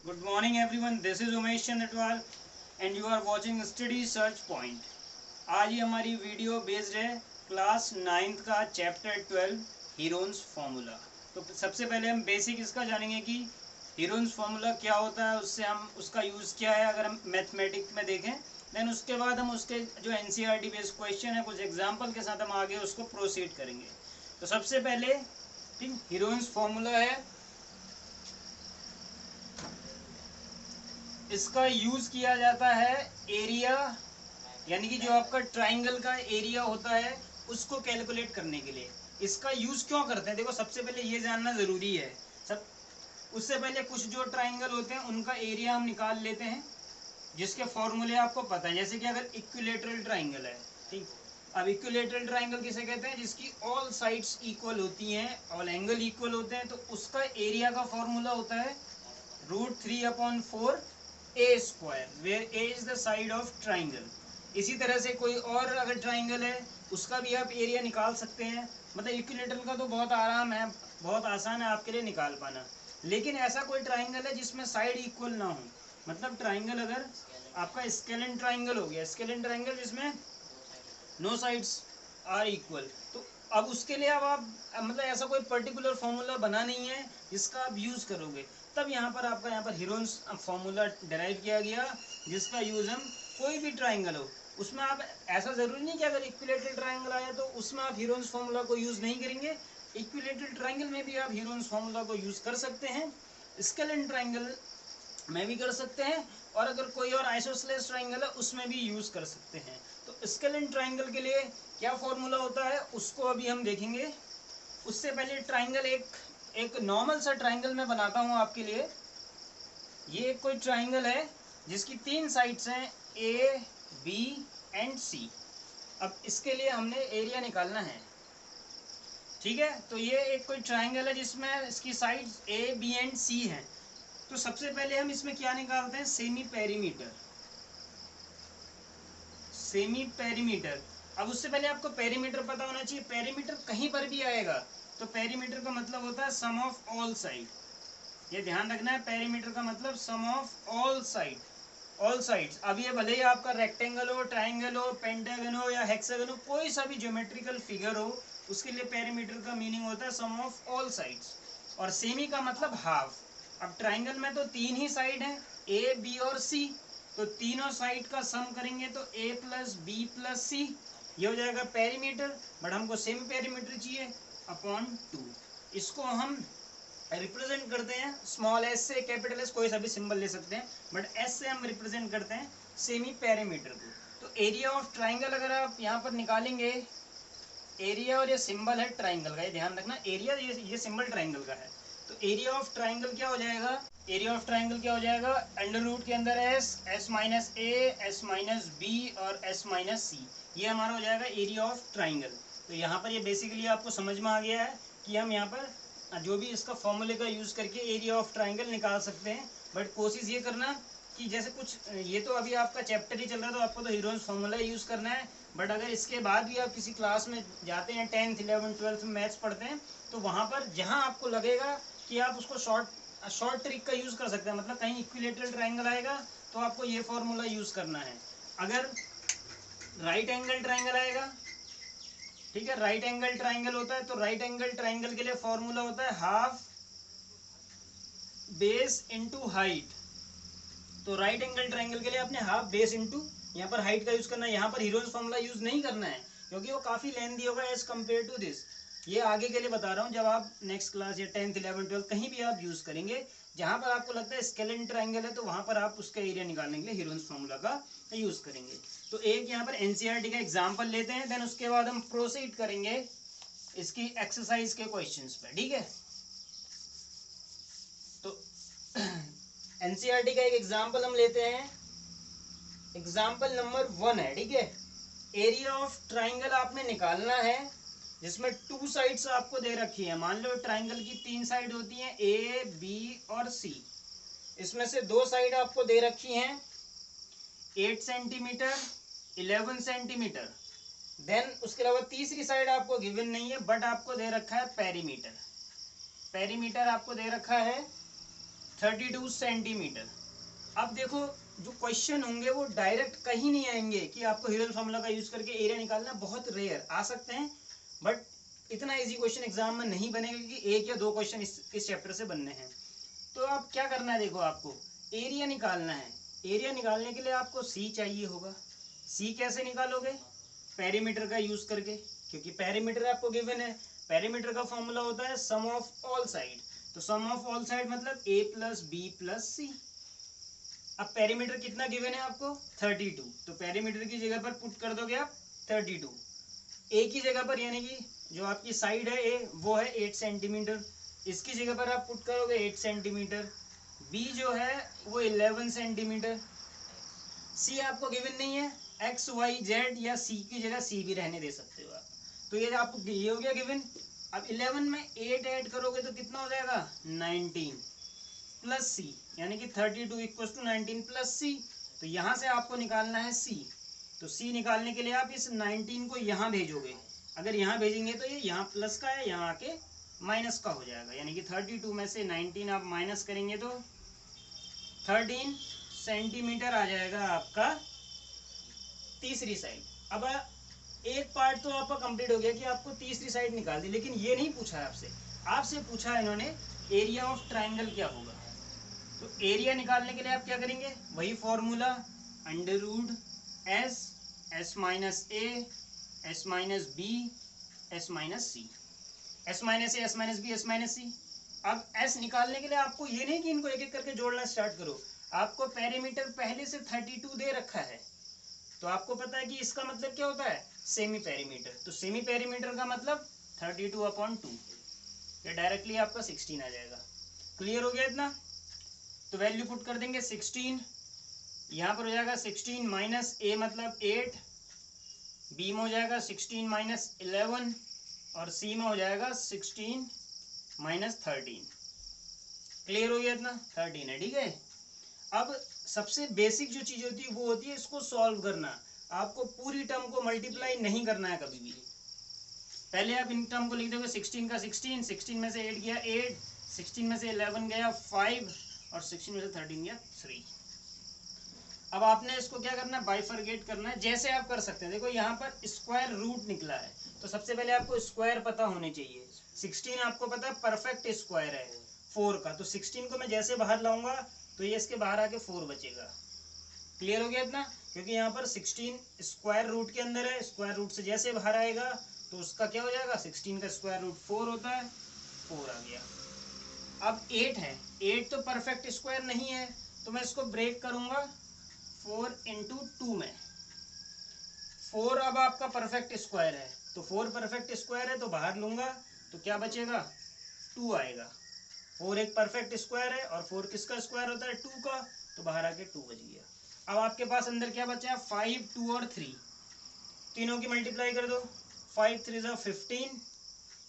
Good morning everyone. This is Umesh Chandratwal and you are watching Study Search Point. आज ये हमारी video based है class 9th का chapter 12 Heron's formula. तो सबसे पहले हम बेसिक इसका जानेंगे कि हीरोन्स फार्मूला क्या होता है, उससे हम उसका यूज़ क्या है अगर हम मैथमेटिक्स में देखें। देन उसके बाद हम उसके जो एनसीईआरटी बेस्ड क्वेश्चन है कुछ एग्जाम्पल के साथ हम आगे उसको प्रोसीड करेंगे। तो सबसे पहले ठीक हीरोन्स फार्मूला है, इसका यूज किया जाता है एरिया, यानी कि जो आपका ट्राइंगल का एरिया होता है उसको कैलकुलेट करने के लिए। इसका यूज क्यों करते हैं, देखो सबसे पहले ये जानना जरूरी है। सब उससे पहले कुछ जो ट्राइंगल होते हैं उनका एरिया हम निकाल लेते हैं, जिसके फॉर्मूले आपको पता है। जैसे कि अगर इक्विलेटरल ट्राइंगल है, ठीक, अब इक्विलेटरल ट्राइंगल किसे कहते हैं, जिसकी ऑल साइड्स इक्वल होती हैं, ऑल एंगल इक्वल होते हैं, तो उसका एरिया का फॉर्मूला होता है √3/4 A square, where A is the side of triangle. इसी तरह से कोई और अगर ट्राइंगल है उसका भी आप एरिया निकाल सकते हैं। मतलब इक्विलेटरल का तो बहुत आराम है, बहुत आसान है आपके लिए निकाल पाना। लेकिन ऐसा कोई ट्राइंगल है जिसमें साइड इक्वल ना हो, मतलब ट्राइंगल अगर आपका स्केलेन ट्राइंगल हो गया, स्केलेन ट्राइंगल जिसमें नो साइड्स आर इक्वल, तो अब उसके लिए अब आप मतलब ऐसा कोई पर्टिकुलर फॉर्मूला बना नहीं है जिसका आप यूज करोगे। तब यहाँ पर आपका यहाँ पर हीरोन्स फॉर्मूला डिराइव किया गया, जिसका यूज हम कोई भी ट्राइंगल हो उसमें आप, ऐसा जरूरी नहीं कि अगर इक्विलेटरल ट्राइंगल आया तो उसमें आप हीरोन्स फॉर्मूला को यूज नहीं करेंगे। इक्विलेटरल ट्राइंगल में भी आप हीरोन्स फॉर्मूला को यूज कर सकते हैं, स्केलेन ट्राइंगल में भी कर सकते हैं, और अगर कोई और आइसोसेलेस ट्राइंगल है उसमें भी यूज कर सकते हैं। तो स्केलेन ट्राइंगल के लिए क्या फॉर्मूला होता है उसको अभी हम देखेंगे। उससे पहले ट्राइंगल एक नॉर्मल सा ट्राइंगल मैं बनाता हूं आपके लिए। ये कोई ट्राइंगल है जिसकी 3 साइड्स हैं, ए बी एंड सी। अब इसके लिए हमने एरिया निकालना है, ठीक है। तो ये एक कोई ट्राइंगल है जिसमें इसकी साइड्स ए बी एंड सी हैं। तो सबसे पहले हम इसमें क्या निकालते हैं, सेमी पेरीमीटर। सेमी पेरीमीटर, अब उससे पहले आपको पेरीमीटर पता होना चाहिए। पेरीमीटर कहीं पर भी आएगा तो पेरीमीटर का मतलब होता है सम ऑफ ऑल साइड, ये ध्यान रखना है। पेरीमीटर का मतलब sum of all side, all sides. अब ये भले ही आपका रेक्टेंगल हो, ट्राइंगल हो, पेंटागन हो या हेक्सागन हो, कोई सा भी ज्योमेट्रिकल फिगर हो, उसके लिए पेरीमीटर का मीनिंग होता है सम ऑफ ऑल साइड्स। और सेमी का मतलब हाफ। अब ट्राइंगल में तो 3 ही साइड हैं, ए बी और सी, तो तीनों साइड का सम करेंगे तो a प्लस बी प्लस सी, ये हो जाएगा पेरीमीटर। बट हमको सेमी पेरीमीटर चाहिए अपॉन 2। इसको हम रिप्रेजेंट करते हैं स्मॉल एस से, कैपिटल एस कोई सा भी सिंबल ले सकते हैं, बट एस से हम रिप्रेजेंट करते हैं सेमी पेरीमीटर को। तो एरिया ऑफ ट्राइंगल अगर आप यहाँ पर निकालेंगे, एरिया और ये सिंबल है ट्राइंगल का, ये ध्यान रखना, एरिया ये सिंबल ट्राइंगल का है। तो एरिया ऑफ ट्राइंगल क्या हो जाएगा, एरिया ऑफ ट्राइंगल क्या हो जाएगा, अंडर रूट के अंदर S, S minus A, S minus B और एस माइनस सी, ये हमारा हो जाएगा एरिया ऑफ ट्राइंगल। तो यहाँ पर ये बेसिकली आपको समझ में आ गया है कि हम यहाँ पर जो भी इसका फॉर्मूले का यूज करके एरिया ऑफ ट्राइंगल निकाल सकते हैं। बट कोशिश ये करना कि जैसे कुछ, ये तो अभी आपका चैप्टर ही चल रहा है तो आपको तो हीरोन्स फॉर्मूला यूज करना है। बट अगर इसके बाद भी आप किसी क्लास में जाते हैं, 10th 11th 12th में मैथ्स पढ़ते हैं, तो वहाँ पर जहाँ आपको लगेगा कि आप उसको शॉर्ट ट्रिक का यूज कर सकते हैं, मतलब कहीं इक्विलेटरल ट्राइंगल आएगा तो आपको ये फॉर्मूला यूज करना है। अगर राइट एंगल ट्राइंगल आएगा, ठीक है, राइट एंगल ट्राइंगल होता है, तो राइट एंगल ट्राइंगल के लिए फॉर्मूला होता है हाफ बेस इंटू हाइट। तो राइट एंगल ट्राइंगल के लिए आपने हाफ बेस इंटू यहाँ पर हाइट का यूज करना है। यहाँ पर हीरोन्स फॉर्मूला यूज नहीं करना है क्योंकि वो काफी लेंथी होगा एज कम्पेयर टू दिस। ये आगे के लिए बता रहा हूँ, जब आप नेक्स्ट क्लास या 10th 11th 12th कहीं भी आप यूज करेंगे, जहां पर आपको लगता है स्केलेन ट्राइंगल है, तो वहां पर आप उसका एरिया निकालने के लिए हीरोन्स फॉर्मूला का यूज करेंगे। तो एक यहाँ पर एनसीईआरटी का एग्जाम्पल लेते हैं, देन उसके बाद हम प्रोसीड करेंगे इसकी एक्सरसाइज के क्वेश्चन पे, ठीक है। तो एनसीईआरटी का एक एग्जाम्पल हम लेते हैं, एग्जाम्पल नंबर 1 है, ठीक है। एरिया ऑफ ट्राइंगल आपने निकालना है जिसमें 2 साइड्स आपको दे रखी है। मान लो ट्राइंगल की 3 साइड होती हैं, ए बी और सी। इसमें से 2 साइड आपको दे रखी हैं 8 सेंटीमीटर 11 सेंटीमीटर। देन उसके अलावा तीसरी साइड आपको गिवन नहीं है, बट आपको दे रखा है पेरीमीटर। पेरीमीटर आपको दे रखा है 32 सेंटीमीटर। अब देखो जो क्वेश्चन होंगे वो डायरेक्ट कहीं नहीं आएंगे कि आपको हीरल फार्मूला का यूज करके एरिया निकालना, बहुत रेयर आ सकते हैं, बट इतना इजी क्वेश्चन एग्जाम में नहीं बनेगा क्योंकि एक या दो क्वेश्चन इस चैप्टर से बनने हैं। तो आप क्या करना है, देखो आपको एरिया निकालना है। एरिया निकालने के लिए आपको सी चाहिए होगा। सी कैसे निकालोगे? पेरीमीटर का यूज करके, क्योंकि पेरीमीटर आपको गिवन है। पेरीमीटर का फॉर्मूला होता है सम ऑफ ऑल साइड। तो सम ऑफ ऑल साइड मतलब a प्लस बी प्लस सी। अब पेरीमीटर कितना गिवन है आपको? 32। तो पेरीमीटर की जगह पर पुट कर दोगे आप 32। ए की जगह पर यानी कि जो आपकी साइड है ए वो है 8 सेंटीमीटर, इसकी जगह पर आप पुट करोगे 8 सेंटीमीटर। बी जो है वो 11 सेंटीमीटर। सी आपको गिवन नहीं है, एक्स वाई जेड या सी की जगह सी भी रहने दे सकते हो आप। तो ये आपको ये हो गया गिवन। अब 11 में 8 ऐड करोगे तो कितना हो जाएगा? 19 प्लस सी, यानी कि 32 इक्वल टू 19 प्लस सी। तो यहाँ से आपको निकालना है सी। तो सी निकालने के लिए आप इस 19 को यहाँ भेजोगे। अगर यहाँ भेजेंगे तो ये यहाँ प्लस का है, यहाँ आके माइनस का हो जाएगा, यानी कि 32 में से 19 आप माइनस करेंगे तो 13 सेंटीमीटर आ जाएगा आपका तीसरी साइड। अब एक पार्ट तो आपका कंप्लीट हो गया कि आपको तीसरी साइड निकाल दी, लेकिन ये नहीं पूछा है आपसे। आपसे पूछा है इन्होंने एरिया ऑफ ट्राइंगल क्या होगा। तो एरिया निकालने के लिए आप क्या करेंगे? वही formula, under root S, S minus A, S minus B, S minus C, S minus A, S minus B, S minus C. अब एस निकालने के लिए आपको ये नहीं कि इनको एक एक करके जोड़ना स्टार्ट करो, आपको पेरीमीटर पहले से 32 दे रखा है। तो आपको पता है कि इसका मतलब क्या होता है? Semi perimeter. तो सेमी पेरीमीटर का मतलब 32/2, ये डायरेक्टली आपका 16 आ जाएगा। क्लियर हो गया इतना? तो वैल्यू पुट कर देंगे 16। यहाँ पर हो जाएगा 16 माइनस ए मतलब 8, बी में हो जाएगा 16 माइनस 11 और सी में हो जाएगा 16 माइनस 13। क्लियर हो गया इतना? 13 है, ठीक है। अब सबसे बेसिक जो चीज होती है वो होती है इसको सॉल्व करना। आपको पूरी टर्म को मल्टीप्लाई नहीं करना है कभी भी। पहले आप इन टर्म को लिख दोगे 16 का 16, 16 में से 8 गया 8, 16 में से 11 गया 5 और 16 में से 13 गया 3। अब आपने इसको क्या करना है? बाइफरगेट करना है। जैसे आप कर सकते हैं, देखो यहाँ पर स्क्वायर रूट निकला है, तो सबसे पहले आपको स्क्वायर पता होने चाहिए। 16 आपको पता है परफेक्ट स्क्वायर है 4 का, तो 16 को मैं जैसे बाहर लाऊंगा तो ये इसके बाहर आके 4 बचेगा। क्लियर हो गया इतना? क्योंकि यहाँ पर 16 स्क्वायर रूट के अंदर है, स्क्वायर रूट से जैसे बाहर आएगा तो उसका क्या हो जाएगा? 16 का स्क्वायर रूट 4 होता है, 4 आ गया। अब 8 है, 8 तो परफेक्ट स्क्वायर नहीं है, तो मैं इसको ब्रेक करूंगा 4 इंटू 2 में। 4 अब आपका परफेक्ट स्क्वायर है, तो 4 परफेक्ट स्क्वायर है तो बाहर लूंगा तो क्या बचेगा? 2 आएगा। 4 एक परफेक्ट स्क्वायर है और 4 किसका स्क्वायर होता है? 2 का, तो बाहर आके 2 बच गया। अब आपके पास अंदर क्या बचा है? 5, 2 और 3, तीनों की मल्टीप्लाई कर दो। 5 3 ज़ा 15,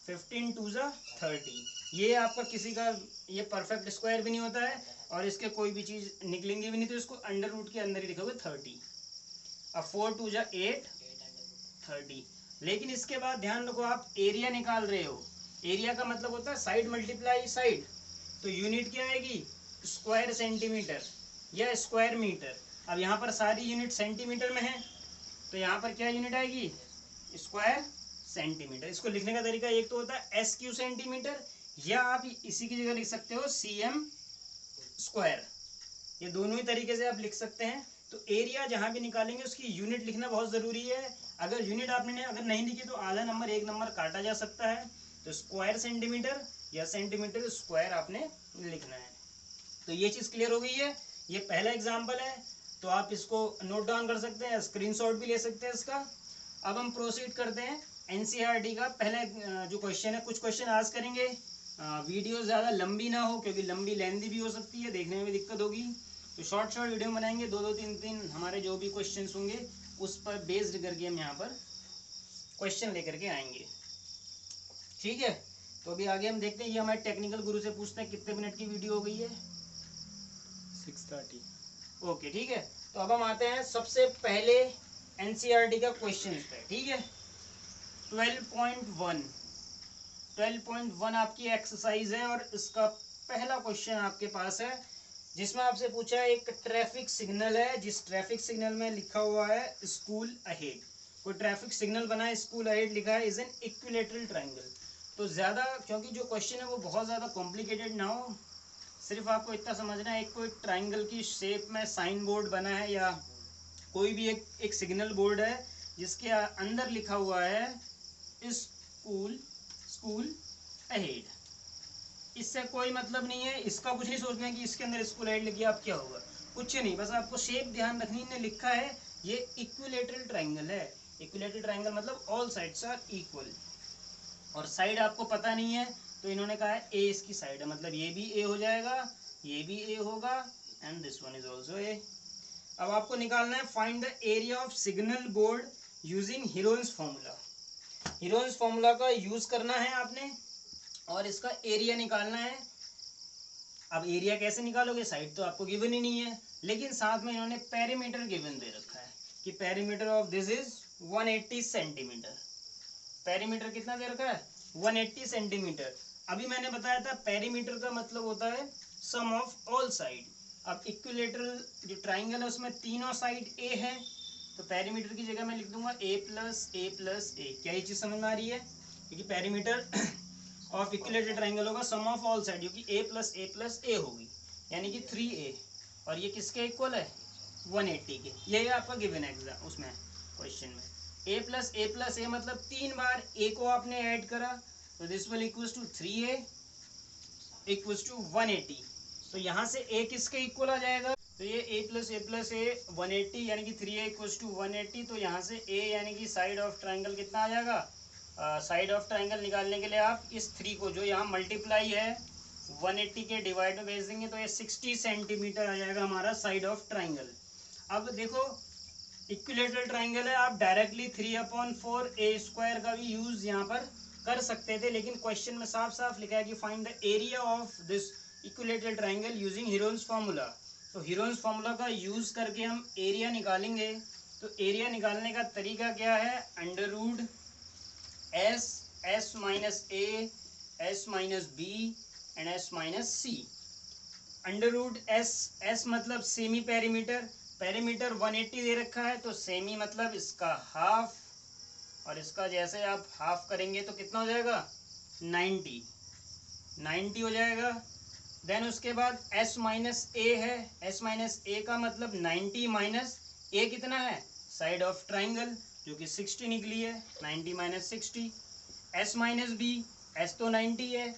15 2 ज़ा 30। ये आपका किसी का ये परफेक्ट स्क्वायर भी नहीं होता है और इसके कोई भी चीज निकलेंगी भी नहीं, तो इसको अंडर रूट के अंदर ही लिखोगे 30। अब 4 2 ज़ा 8, 30। लेकिन इसके बाद ध्यान रखो, आप एरिया निकाल रहे हो। एरिया का मतलब होता है साइड मल्टीप्लाई साइड, तो यूनिट क्या आएगी? स्क्वायर सेंटीमीटर या स्क्वायर मीटर। अब यहाँ पर सारी यूनिट सेंटीमीटर में है, तो यहाँ पर क्या यूनिट आएगी? Square centimetre. इसको लिखने का तरीका एक तो होता है SQ सेंटीमीटर, या आप इसी की जगह लिख सकते हो CM स्क्वायर। ये दोनों ही तरीके से आप लिख सकते हैं। तो एरिया जहां भी निकालेंगे उसकी यूनिट लिखना बहुत जरूरी है। अगर यूनिट आपने अगर नहीं लिखी तो आधा नंबर एक नंबर काटा जा सकता है। तो स्क्वायर सेंटीमीटर या सेंटीमीटर स्क्वायर आपने लिखना है। तो ये चीज क्लियर हो गई है। ये पहला एग्जाम्पल है, तो आप इसको नोट डाउन कर सकते हैं, स्क्रीनशॉट भी ले सकते हैं इसका। अब हम प्रोसीड करते हैं NCERT का पहले जो क्वेश्चन है। कुछ क्वेश्चन आज करेंगे, वीडियो ज़्यादा लंबी ना हो, क्योंकि लंबी लेंदी भी हो सकती है, देखने में भी दिक्कत होगी। तो शॉर्ट वीडियो बनाएंगे, 2-2 3-3 हमारे जो भी क्वेश्चन होंगे उस पर बेस्ड करके हम यहाँ पर क्वेश्चन लेकर के आएंगे, ठीक है। तो अभी आगे हम देखते हैं, ये हमारे टेक्निकल गुरु से पूछते हैं कितने मिनट की वीडियो हो गई है? 6:30। ओके, ठीक है। तो अब हम आते हैं सबसे पहले NCERT का क्वेश्चन पे, ठीक है। 12.1 आपकी एक्सरसाइज है और इसका पहला क्वेश्चन आपके पास है जिसमें आपसे पूछा है एक ट्रैफिक सिग्नल है, जिस ट्रैफिक सिग्नल में लिखा हुआ है स्कूल अहेड। कोई ट्रैफिक सिग्नल बना है, स्कूल अहेड लिखा है, इज एन इक्विलेटरल ट्राइंगल। तो ज़्यादा, क्योंकि जो क्वेश्चन है वो बहुत ज़्यादा कॉम्प्लिकेटेड ना हो, सिर्फ आपको इतना समझना है, एक कोई ट्राइंगल की शेप में साइन बोर्ड बना है या कोई भी एक सिग्नल बोर्ड है जिसके अंदर लिखा हुआ है स्कूल स्कूल अहेड। इससे कोई मतलब नहीं है, इसका कुछ नहीं सोचना है कि इसके अंदर स्कूल अहेड लिख दिया अब क्या होगा, कुछ नहीं, बस आपको शेप ध्यान रखनी है। लिखा है ये इक्विलेटरल ट्राइंगल है। इक्विलेटरल ट्राइंगल मतलब ऑल साइड्स आर इक्वल, और साइड आपको पता नहीं है तो इन्होंने कहा है ए इसकी साइड है, मतलब ये भी ए हो जाएगा, ये भी ए होगा, and this one is also a. अब आपको निकालना है find the area of signal board using Heron's formula. Heron's formula का यूज करना है आपने और इसका एरिया निकालना है। अब एरिया कैसे निकालोगे, साइड तो आपको गिवन ही नहीं है, लेकिन साथ में इन्होंने पेरीमीटर गिवन दे रखा है कि perimeter of this is 180 centimetre. Perimeter कितना दे रखा है, 180 सेंटीमीटर। अभी मैंने बताया था पेरीमीटर का मतलब होता है सम ऑफ ऑल साइड। अब इक्विलेटरल जो ट्राइंगल है उसमें तीनों साइड ए है, तो पेरीमीटर की जगह मैं लिख दूंगा ए प्लस ए प्लस ए। क्या ये चीज समझ में आ रही है, क्योंकि पेरीमीटर ऑफ इक्विलेटरल ट्राइंगल होगा सम ऑफ ऑल साइड, क्योंकि ए प्लस ए होगी, यानी कि 3a, और ये किसके इक्वल है, 180 के। यही आपका गिवन है एग्जाम उसमें क्वेश्चन में। ए प्लस ए मतलब 3 बार ए को आपने ऐड करा, तो this will equals to 3a equals to 180। तो यहाँ से ए किसके इक्वल आ जाएगा, तो ये ए प्लस ए 180 यानी कि 3a इक्वल्स टू 180। तो यहाँ से ए यानी कि साइड ऑफ ट्राइंगल कितना आ जाएगा, साइड ऑफ ट्राइंगल निकालने के लिए आप इस 3 को जो यहाँ मल्टीप्लाई है 180 के डिवाइड में भेज देंगे, तो ये 60 सेंटीमीटर आ जाएगा हमारा साइड ऑफ ट्राइंगल। अब देखो इक्विलेटरल ट्राइंगल है, आप डायरेक्टली 3/4 ए स्क्वायर का भी यूज यहाँ पर कर सकते थे, लेकिन क्वेश्चन में साफ साफ लिखा है कि find the area of this equilateral triangle using Heron's formula. तो हीरोन्स फार्मूला का यूज करके हम एरिया निकालेंगे। तो एरिया निकालने का तरीका क्या है, under root S minus A, S minus B and S minus C. Under root S मतलब सेमी पेरीमीटर, पेरीमीटर 180 दे रखा है, तो सेमी मतलब इसका हाफ, और इसका जैसे आप हाफ करेंगे तो कितना हो जाएगा, 90 हो जाएगा। देन उसके बाद s माइनस ए है, s माइनस ए का मतलब 90 माइनस ए कितना है, साइड ऑफ ट्राइंगल, जो कि 60 निकली है, 90 minus 60। s minus B, s तो 90 है,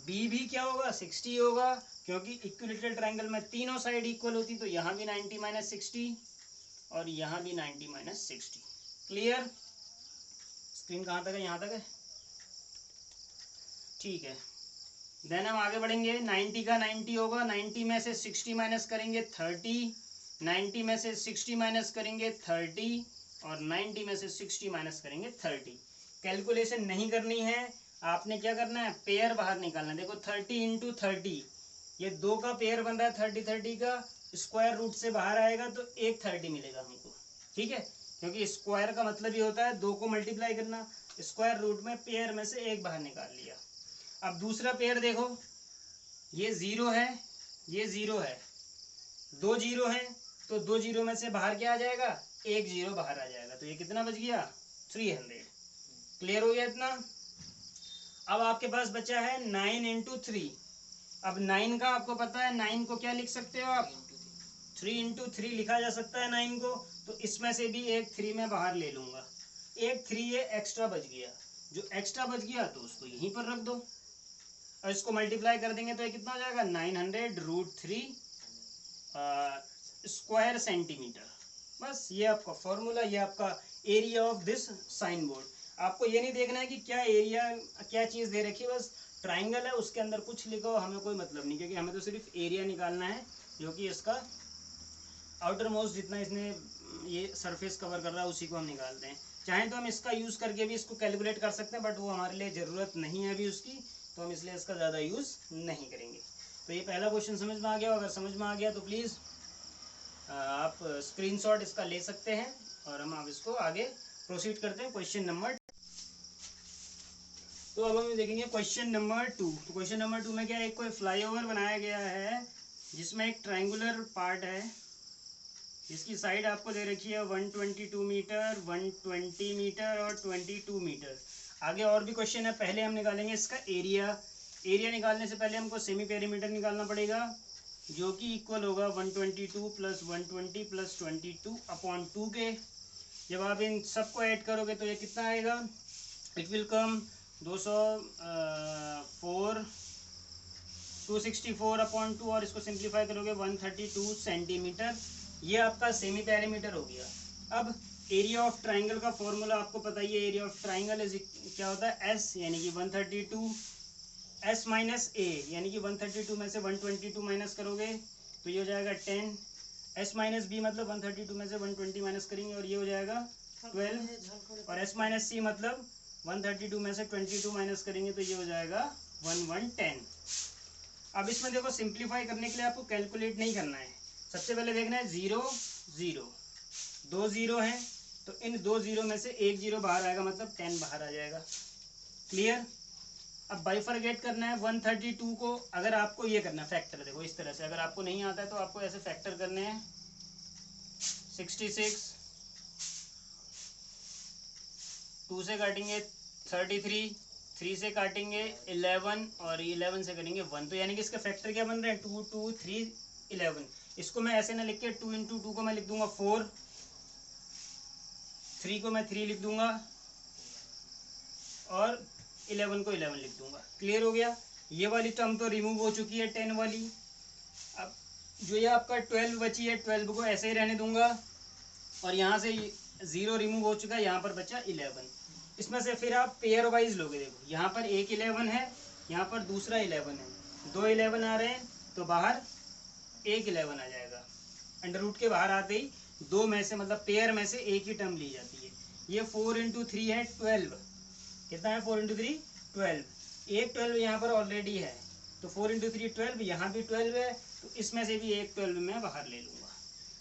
b भी क्या होगा, 60 होगा, क्योंकि इक्विलेटरल ट्राइंगल में तीनों साइड इक्वल होती, तो यहाँ भी 90 माइनस 60 और यहाँ भी 90 माइनस 60। क्लियर, स्क्रीन कहाँ तक है, यहाँ तक है, ठीक है। देन हम आगे बढ़ेंगे, 90 का 90 होगा, 90 में से 60 माइनस करेंगे 30, 90 में से 60 माइनस करेंगे 30, और 90 में से 60 माइनस करेंगे 30। कैलकुलेशन नहीं करनी है, आपने क्या करना है, पेयर बाहर निकालना है। देखो 30 इंटू 30, ये 2 का पेयर बन रहा है, 30 का स्क्वायर रूट से बाहर आएगा तो एक 30 मिलेगा हमको, ठीक है, क्योंकि स्क्वायर का मतलब ये होता है 2 को मल्टीप्लाई करना, स्क्वायर रूट में पेयर में से एक बाहर निकाल लिया। अब दूसरा पेयर देखो, ये 0 है, ये 0 है, 2 0 है, तो 2 0 में से बाहर क्या आ जाएगा, एक 0 बाहर आ जाएगा, तो ये कितना बच गया, 300। क्लियर हो गया इतना। अब आपके पास बचा है 9 इंटू 3। अब 9 का आपको पता है, 9 को क्या लिख सकते हो आप, 3 इंटू 3 लिखा जा सकता है 9 को, तो इसमें से भी एक 3 में बाहर ले लूंगा, एक 3 ये एक्स्ट्रा बच गया, जो एक्स्ट्रा बच गया तो उसको यहीं पर रख दो, और इसको मल्टीप्लाई कर देंगे तो ये कितना हो जाएगा, 900 रूट 3 स्क्वायर सेंटीमीटर। बस ये आपका फॉर्मूला, ये आपका area of this sign board. आपको ये नहीं देखना है कि क्या एरिया, क्या चीज़ दे रखी है, बस ट्राइंगल है उसके अंदर कुछ लिखो, हमें कोई मतलब नहीं, क्योंकि हमें तो सिर्फ एरिया निकालना है, जो कि इसका आउटर मोस्ट जितना इसने ये सरफेस कवर कर रहा है उसी को हम निकालते हैं। चाहे तो हम इसका यूज़ करके भी इसको कैलकुलेट कर सकते हैं, बट वो हमारे लिए ज़रूरत नहीं है अभी उसकी, तो हम इसलिए इसका ज़्यादा यूज़ नहीं करेंगे। तो ये पहला क्वेश्चन समझ में आ गया, अगर समझ में आ गया तो प्लीज़ आप स्क्रीनशॉट इसका ले सकते हैं, और हम अब इसको आगे प्रोसीड करते हैं। तो अब हम देखेंगे क्वेश्चन नंबर 2। तो क्वेश्चन नंबर 2 में क्या है, एक कोई फ्लाईओवर बनाया गया है जिसमें एक ट्रायंगुलर पार्ट है, जिसकी साइड आपको दे रखी है 122 मीटर, 120 मीटर और 22 मीटर। आगे और भी क्वेश्चन है, पहले हम निकालेंगे इसका एरिया। एरिया निकालने से पहले हमको सेमी पेरीमीटर निकालना पड़ेगा, जो कि इक्वल होगा 122 प्लस 120 प्लस 22 अपॉन 2 के। जब आप इन सबको ऐड करोगे तो ये कितना आएगा, इट विल कम 264 अपॉन 2, और इसको सिंप्लीफाई करोगे 132 सेंटीमीटर। ये आपका सेमी पेरीमीटर हो गया। अब एरिया ऑफ ट्राइंगल का फॉर्मूला आपको पता ही है, एरिया ऑफ ट्राइंगल इज क्या होता है, एस यानी कि 132 एस माइनस ए, यानी कि 132 में से 122 माइनस करोगे तो ये हो जाएगा 10, एस माइनस बी मतलब 132 में से 120 माइनस करेंगे और ये हो जाएगा 12, और एस माइनस सी मतलब 132 में से 22 माइनस करेंगे तो ये हो जाएगा 1110। अब इसमें देखो सिंप्लीफाई करने के लिए आपको कैलकुलेट नहीं करना है, सबसे पहले देखना है 0 0, 2 0 हैं तो इन 2 0 में से 1 0 बाहर आएगा, मतलब 10 बाहर आ जाएगा। क्लियर। अब बाइफरगेट करना है 132 को, अगर आपको ये करना है फैक्टर, देखो इस तरह से, अगर आपको नहीं आता है तो आपको ऐसे फैक्टर करने हैं 66, 2 से काटेंगे 33, 3 से काटेंगे 11 और 11 से करेंगे 1, तो यानी कि इसके फैक्टर क्या बन रहे हैं 2 2 3 11। इसको मैं ऐसे ना लिख के 2 इंटू 2 को मैं लिख दूंगा 4, 3 को मैं 3 लिख दूंगा और 11 को 11 लिख दूंगा। क्लियर हो गया। ये वाली टर्म तो रिमूव हो चुकी है 10 वाली। अब जो ये आपका 12 बची है, 12 को ऐसे ही रहने दूंगा और यहाँ से 0 रिमूव हो चुका है, यहाँ पर बचा 11। इसमें से फिर आप पेयर वाइज लोगे, देखो यहाँ पर एक 11 है, यहाँ पर दूसरा 11 है, 2 11 आ रहे हैं तो बाहर एक 11 आ जाएगा। अंडर रूट के बाहर आते ही 2 में से मतलब पेयर में से एक ही टर्म ली जाती है। ये 4 इंटू 3 है 12, कितना है 4 इंटू 3 12, एक 12 यहाँ पर ऑलरेडी है तो 4 इंटू 3 12, यहाँ भी 12 है तो इसमें से भी एक 12 मैं बाहर ले लूँगा।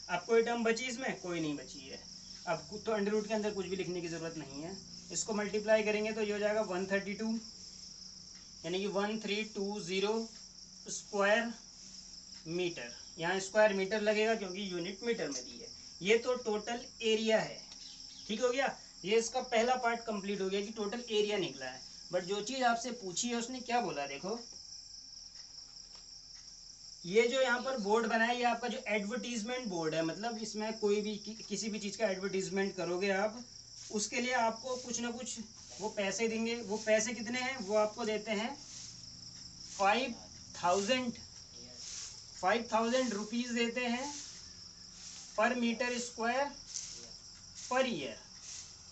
अब कोई टर्म बची इसमें, कोई नहीं बची है। अब तो अंडर रूट के अंदर कुछ भी लिखने की ज़रूरत नहीं है। इसको मल्टीप्लाई करेंगे तो ये हो जाएगा 132, यानी कि 1320 स्क्वायर मीटर। यहाँ स्क्वायर मीटर लगेगा क्योंकि यूनिट मीटर में दी है। ये तो टोटल एरिया है, ठीक हो गया। ये इसका पहला पार्ट कंप्लीट हो गया कि टोटल एरिया निकला है। बट जो चीज आपसे पूछी है उसने क्या बोला, देखो ये जो यहाँ पर बोर्ड बना है ये आपका जो एडवर्टीजमेंट बोर्ड है, मतलब इसमें कोई भी किसी भी चीज का एडवर्टीजमेंट करोगे आप, उसके लिए आपको कुछ ना कुछ वो पैसे देंगे। वो पैसे कितने हैं, वो आपको देते हैं 5000 रुपीज देते हैं पर मीटर स्क्वायर पर ईयर।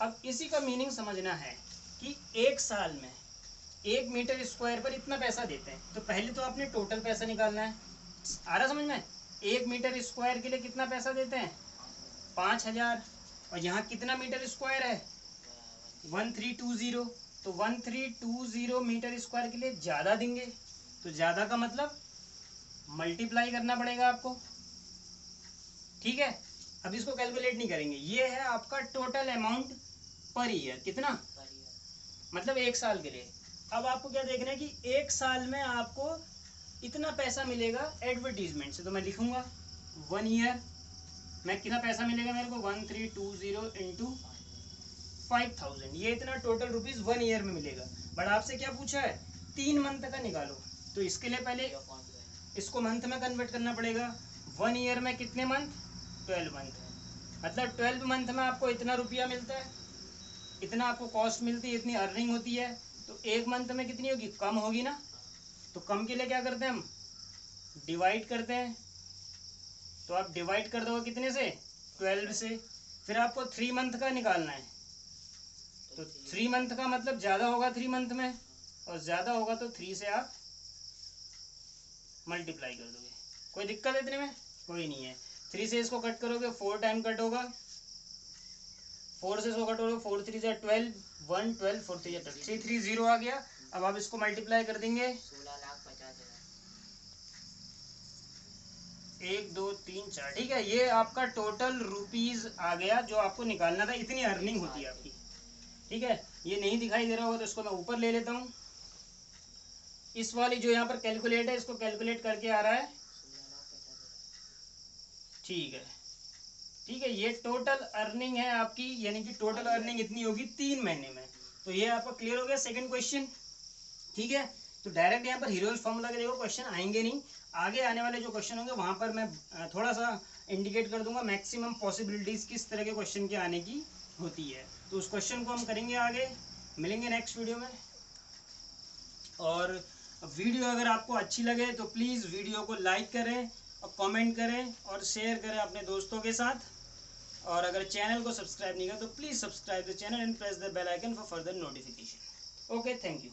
अब इसी का मीनिंग समझना है कि एक साल में 1 मीटर स्क्वायर पर इतना पैसा देते हैं। तो पहले तो आपने टोटल पैसा निकालना है, आ रहा समझ में। 1 मीटर स्क्वायर के लिए कितना पैसा देते हैं 5000, और यहाँ कितना मीटर स्क्वायर है 1320, तो 1320 मीटर स्क्वायर के लिए ज़्यादा देंगे। तो ज़्यादा का मतलब मल्टीप्लाई करना पड़ेगा आपको, ठीक है। अब इसको कैलकुलेट नहीं करेंगे, ये है आपका टोटल अमाउंट पर ईयर, कितना मतलब एक साल के लिए। अब आपको क्या देखना है कि एक साल में आपको इतना पैसा मिलेगा एडवर्टीजमेंट से, तो मैं लिखूंगा 1 ईयर में कितना पैसा मिलेगा मेरे को 1320 इंटू 5000, ये इतना टोटल रुपीज 1 ईयर में मिलेगा। बट आपसे क्या पूछा है 3 मंथ का निकालो, तो इसके लिए पहले इसको मंथ में कन्वर्ट करना पड़ेगा। 1 ईयर में कितने मंथ 12 मंथ, मतलब 12 मंथ में आपको इतना रुपया मिलता है, इतना आपको कॉस्ट मिलती है, इतनी अर्निंग होती है। तो एक मंथ में कितनी होगी, कम होगी ना। तो कम के लिए क्या करते हैं हम डिवाइड करते हैं, तो आप डिवाइड कर दोगे कितने से 12 से। फिर आपको 3 मंथ का निकालना है, तो 3 मंथ का मतलब ज़्यादा होगा 3 मंथ में, और ज़्यादा होगा तो 3 से आप मल्टीप्लाई कर दोगे। कोई दिक्कत इतने में कोई नहीं है। 3 से इसको कट करोगे 4 टाइम कट होगा, 4 से इसको कट होगा 4 3 से 12, 1 12 4 3 12, 330 आ गया। अब आप इसको मल्टीप्लाई कर देंगे 1 2 3 4, ठीक है। ये आपका टोटल रुपीज आ गया जो आपको निकालना था, इतनी अर्निंग होती है आपकी, ठीक है। ये नहीं दिखाई दे रहा होगा तो इसको मैं ऊपर ले लेता हूँ। इस वाली जो यहाँ पर कैलकुलेट है, इसको कैलकुलेट करके आ रहा है, ठीक है, ठीक है। ये टोटल अर्निंग है आपकी, यानी कि टोटल अर्निंग इतनी होगी 3 महीने में। तो ये आपका क्लियर हो गया सेकंड क्वेश्चन, ठीक है। तो डायरेक्ट यहाँ पर हीरोइक फॉर्मूला के देखो क्वेश्चन आएंगे नहीं, आगे आने वाले जो क्वेश्चन होंगे वहां पर मैं थोड़ा सा इंडिकेट कर दूंगा मैक्सिमम पॉसिबिलिटीज किस तरह के क्वेश्चन के आने की होती है। तो उस क्वेश्चन को हम करेंगे आगे, मिलेंगे नेक्स्ट वीडियो में। और वीडियो अगर आपको अच्छी लगे तो प्लीज़ वीडियो को लाइक करें और कमेंट करें और शेयर करें अपने दोस्तों के साथ। और अगर चैनल को सब्सक्राइब नहीं किया तो please subscribe the channel and press the bell icon for further notification. Okay, thank you.